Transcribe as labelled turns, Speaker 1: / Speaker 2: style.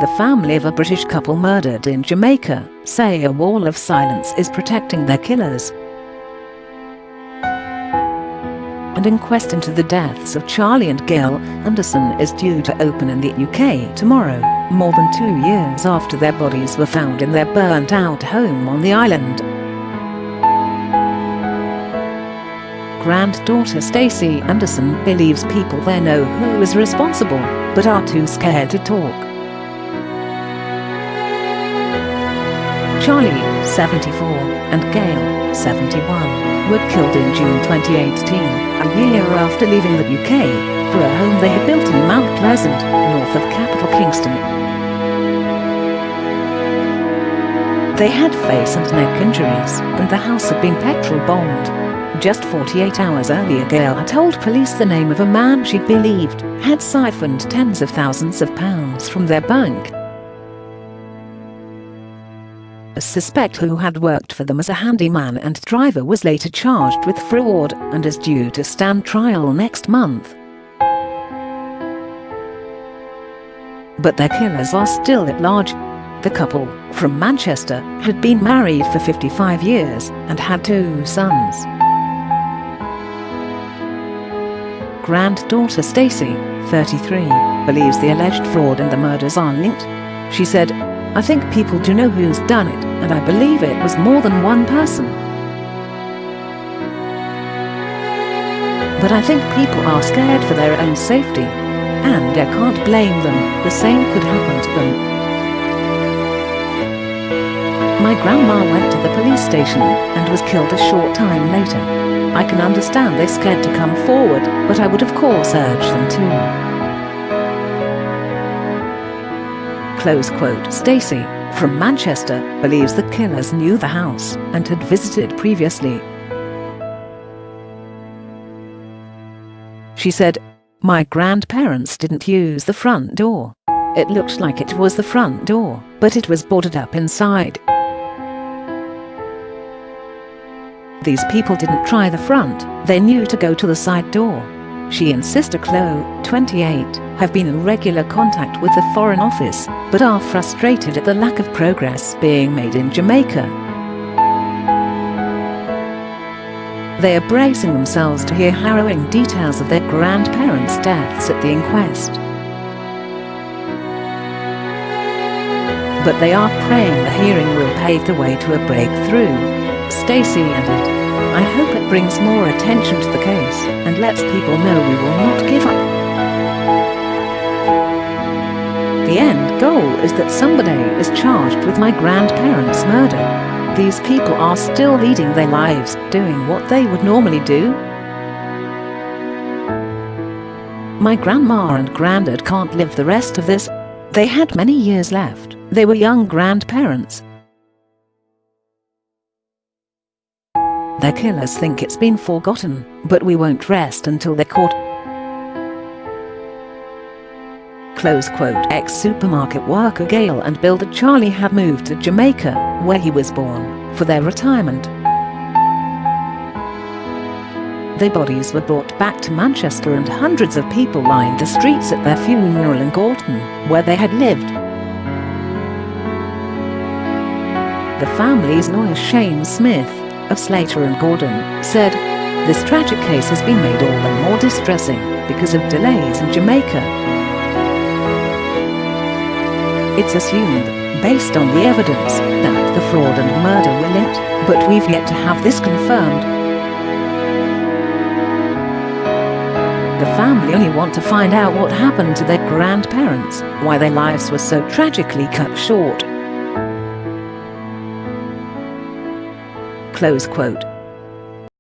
Speaker 1: The family of a British couple murdered in Jamaica say a wall of silence is protecting their killers. An inquest into the deaths of Charlie and Gayle Anderson is due to open in the UK tomorrow, more than 2 years after their bodies were found in their burnt-out home on the island. Granddaughter Stacey Anderson believes people there know who is responsible, but are too scared to talk. Charlie, 74, and Gayle, 71, were killed in June 2018, a year after leaving the UK, for a home they had built in Mount Pleasant, north of capital Kingston. They had face and neck injuries, and the house had been petrol bombed. Just 48 hours earlier, Gayle had told police the name of a man she believed had siphoned tens of thousands of pounds from their bank. A suspect who had worked for them as a handyman and driver was later charged with fraud and is due to stand trial next month. But their killers are still at large. The couple, from Manchester, had been married for 55 years and had 2 sons. Granddaughter Stacey, 33, believes the alleged fraud and the murders are linked. She said, "I think people do know who's done it, and I believe it was more than one person. But I think people are scared for their own safety, and I can't blame them. The same could happen to them. My grandma went to the police station and was killed a short time later. I can understand they're scared to come forward, but I would of course urge them to." Close quote. Stacey, from Manchester, believes the killers knew the house and had visited previously. She said, "My grandparents didn't use the front door. It looked like it was the front door, but it was boarded up inside. These people didn't try the front, they knew to go to the side door." She and sister Chloe, 28, have been in regular contact with the Foreign Office, but are frustrated at the lack of progress being made in Jamaica. They are bracing themselves to hear harrowing details of their grandparents' deaths at the inquest. But they are praying the hearing will pave the way to a breakthrough. Stacey added, "I hope it brings more attention to the case and lets people know we will not give up. The end goal is that somebody is charged with my grandparents' murder. These people are still leading their lives, doing what they would normally do. My grandma and granddad can't live the rest of this. They had many years left. They were young grandparents. Their killers think it's been forgotten, but we won't rest until they're caught." Close quote. Ex-supermarket worker Gayle and builder Charlie had moved to Jamaica, where he was born, for their retirement. Their bodies were brought back to Manchester and hundreds of people lined the streets at their funeral in Gorton, where they had lived. The family's lawyer Shane Smith, of Slater and Gordon, said, "This tragic case has been made all the more distressing because of delays in Jamaica. It's assumed, based on the evidence, that the fraud and murder were linked, but we've yet to have this confirmed. The family only want to find out what happened to their grandparents, why their lives were so tragically cut short." Close quote.